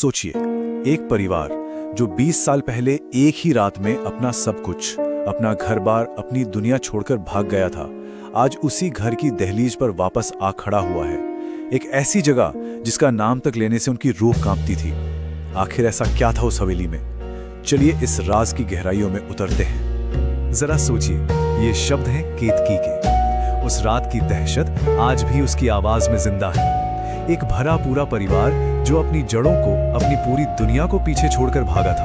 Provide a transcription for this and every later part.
सोचिए, एक परिवार जो 20 साल पहले एक ही रात में अपना सब कुछ, अपना घर-बार, अपनी दुनिया छोड़कर भाग गया था, आज उसी घर की दहलीज पर वापस आ खड़ा हुआ है। एक ऐसी जगह जिसका नाम तक लेने से उनकी रूह कांपती थी। आखिर ऐसा क्या था उस हवेली में? चलिए इस राज की गहराइयों में उतरते हैं। जरा सोचिए, ये शब्द हैं केतकी के। उस रात की दहशत आज भी उसकी आवाज में जिंदा है। एक भरा पूरा परिवार जो अपनी जड़ों को, अपनी पूरी दुनिया को पीछे छोड़कर भागा था।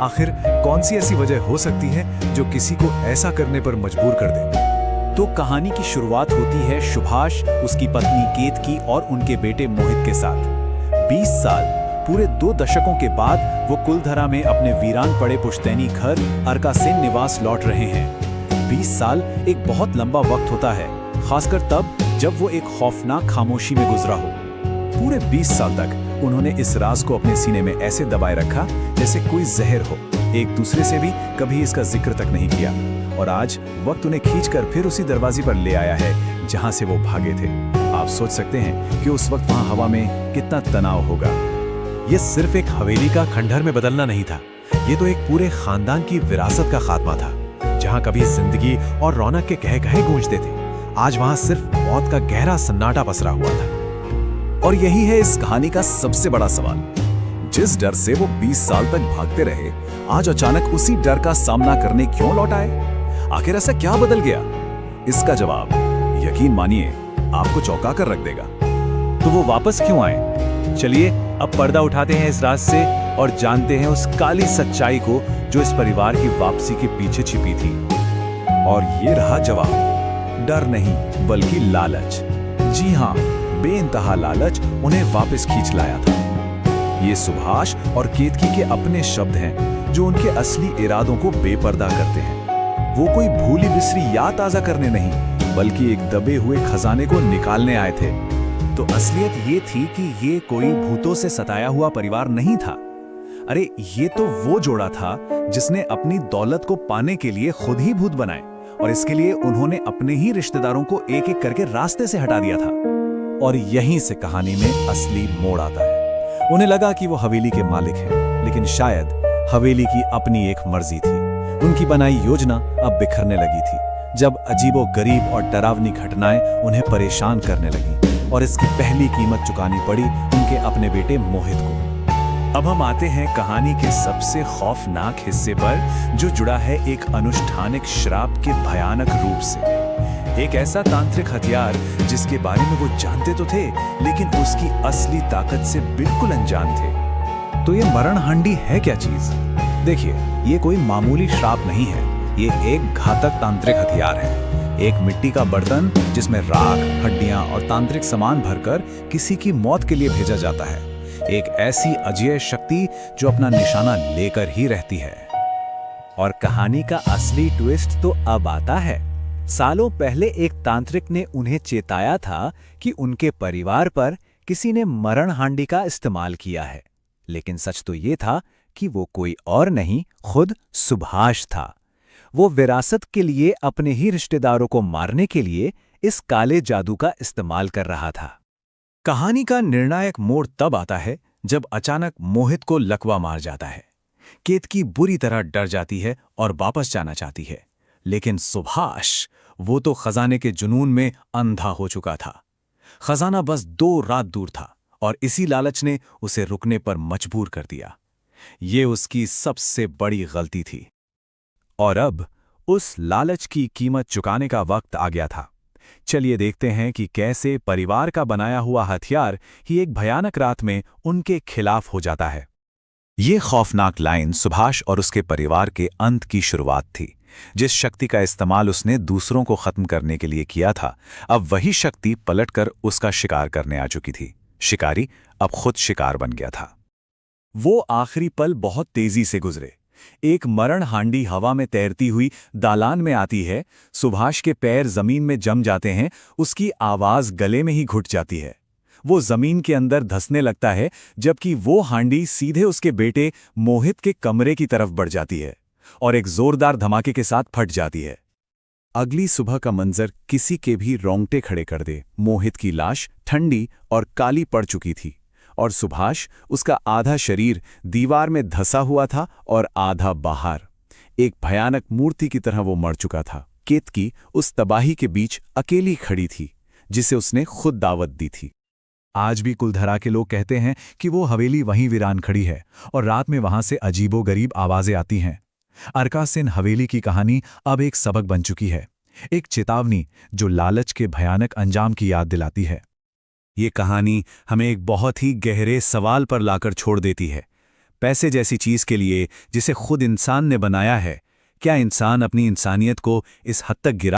आखिर कौन सी ऐसी वजह हो सकती है जो किसी को ऐसा करने पर मजबूर कर दे? तो कहानी की शुरुआत होती है सुभाष, उसकी पत्नी केतकी और उनके बेटे मोहित के साथ। 20 साल, पूरे 2 दशकों के बाद वो कुलधरा में अपने वीरान पड़े पुश्तैनी घर अर्कासेन निवास लौट रहे हैं। 20 साल एक बहुत लंबा वक्त होता है, खासकर तब जब वो एक खौफनाक खामोशी में गुजरा हो। पूरे 20 साल तक उन्होंने इस राज को अपने सीने में ऐसे दबाए रखा जैसे कोई जहर हो। एक दूसरे से भी कभी इसका जिक्र तक नहीं किया। और आज वक्त उन्हें खींचकर फिर उसी दरवाजे पर ले आया है जहां से वो भागे थे। आप सोच सकते हैं कि उस वक्त वहां हवा में कितना तनाव होगा। ये सिर्फ एक हवेली का खंडहर में बदलना नहीं था, ये तो एक पूरे खानदान की विरासत का खात्मा था। जहां कभी जिंदगी और रौनक के कहे गूंजते थे, आज वहां सिर्फ मौत का गहरा सन्नाटा पसरा हुआ था। और यही है इस कहानी का सबसे बड़ा सवाल। जिस डर से वो 20 साल तक भागते रहे, आज अचानक उसी डर का सामना करने क्यों लौट आए? आखिर ऐसा क्या बदल गया? इसका जवाब, यकीन मानिए, आपको चौंका कर रख देगा। तो वो वापस क्यों आए? चलिए अब पर्दा उठाते हैं इस राज से और जानते हैं उस काली सच्चाई को जो इस परिवार की वापसी के पीछे छिपी थी। और ये रहा जवाब, डर नहीं बल्कि लालच। जी हाँ, बेइंतहा लालच उन्हें वापस खींच लाया था। ये सुभाष और केतकी के अपने शब्द हैं जो उनके असली इरादों को बेपर्दा करते हैं। वो कोई भूली बिसरी याद ताजा करने नहीं, बल्कि एक दबे हुए खजाने को निकालने आए थे। तो असलियत ये थी कि ये कोई भूतों से सताया हुआ परिवार नहीं था। अरे ये तो वो जोड़ा था जिसने अपनी दौलत को पाने के लिए खुद ही भूत बनाए, और इसके लिए उन्होंने अपने ही रिश्तेदारों को एक एक करके रास्ते से हटा दिया था। और यहीं से कहानी में असली मोड़ आता है। उन्हें लगा कि वो हवेली के मालिक हैं, लेकिन शायद हवेली की अपनी एक मर्जी थी। उनकी बनाई योजना अब बिखरने लगी थी जब अजीबो-गरीब और डरावनी घटनाएं उन्हें परेशान करने लगी, और इसकी पहली कीमत चुकानी पड़ी उनके अपने बेटे मोहित को। अब हम आते हैं कहानी के सबसे खौफनाक हिस्से पर, जो जुड़ा है एक अनुष्ठानिक श्राप के भयानक रूप से। एक ऐसा तांत्रिक हथियार जिसके बारे में वो जानते तो थे, लेकिन उसकी असली ताकत से बिल्कुल अनजान थे। तो ये मरण हांडी है क्या चीज? देखिए, ये कोई मामूली श्राप नहीं है। ये एक घातक तांत्रिक हथियार है। एक मिट्टी का बर्तन जिसमें राख, हड्डियां और तांत्रिक सामान भरकर किसी की मौत के लिए भेजा जाता है। एक ऐसी अजेय शक्ति जो अपना निशाना लेकर ही रहती है। और कहानी का असली ट्विस्ट तो अब आता है। सालों पहले एक तांत्रिक ने उन्हें चेताया था कि उनके परिवार पर किसी ने मरण हांडी का इस्तेमाल किया है। लेकिन सच तो ये था कि वो कोई और नहीं, खुद सुभाष था। वो विरासत के लिए अपने ही रिश्तेदारों को मारने के लिए इस काले जादू का इस्तेमाल कर रहा था। कहानी का निर्णायक मोड़ तब आता है जब अचानक मोहित को लकवा मार जाता है। केतकी बुरी तरह डर जाती है और वापस जाना चाहती है, लेकिन सुभाष, वो तो खजाने के जुनून में अंधा हो चुका था। खजाना बस 2 रात दूर था और इसी लालच ने उसे रुकने पर मजबूर कर दिया। ये उसकी सबसे बड़ी गलती थी। और अब उस लालच की कीमत चुकाने का वक्त आ गया था। चलिए देखते हैं कि कैसे परिवार का बनाया हुआ हथियार ही एक भयानक रात में उनके खिलाफ हो जाता है। ये खौफनाक लाइन सुभाष और उसके परिवार के अंत की शुरुआत थी। जिस शक्ति का इस्तेमाल उसने दूसरों को खत्म करने के लिए किया था, अब वही शक्ति पलटकर उसका शिकार करने आ चुकी थी। शिकारी अब खुद शिकार बन गया था। वो आखिरी पल बहुत तेजी से गुजरे। एक मरण हांडी हवा में तैरती हुई दालान में आती है। सुभाष के पैर जमीन में जम जाते हैं, उसकी आवाज गले में ही घुट जाती है। वो जमीन के अंदर धंसने लगता है, जबकि वो हांडी सीधे उसके बेटे मोहित के कमरे की तरफ बढ़ जाती है और एक जोरदार धमाके के साथ फट जाती है। अगली सुबह का मंजर किसी के भी रोंगटे खड़े कर दे। मोहित की लाश ठंडी और काली पड़ चुकी थी। और सुभाष, उसका आधा शरीर दीवार में धंसा हुआ था और आधा बाहर। एक भयानक मूर्ति की तरह वो मर चुका था। केतकी उस तबाही के बीच अकेली खड़ी थी, जिसे उसने खुद दावत दी थी। आज भी कुलधरा के लोग कहते हैं कि वो हवेली वहीं वीरान खड़ी है और रात में वहां से अजीबोगरीब आवाजें आती हैं। अर्का सेन हवेली की कहानी अब एक सबक बन चुकी है, एक चेतावनी जो लालच के भयानक अंजाम की याद दिलाती है। ये कहानी हमें एक बहुत ही गहरे सवाल पर लाकर छोड़ देती है। पैसे जैसी चीज के लिए जिसे खुद इंसान ने बनाया है, क्या इंसान अपनी इंसानियत को इस हद तक गिरा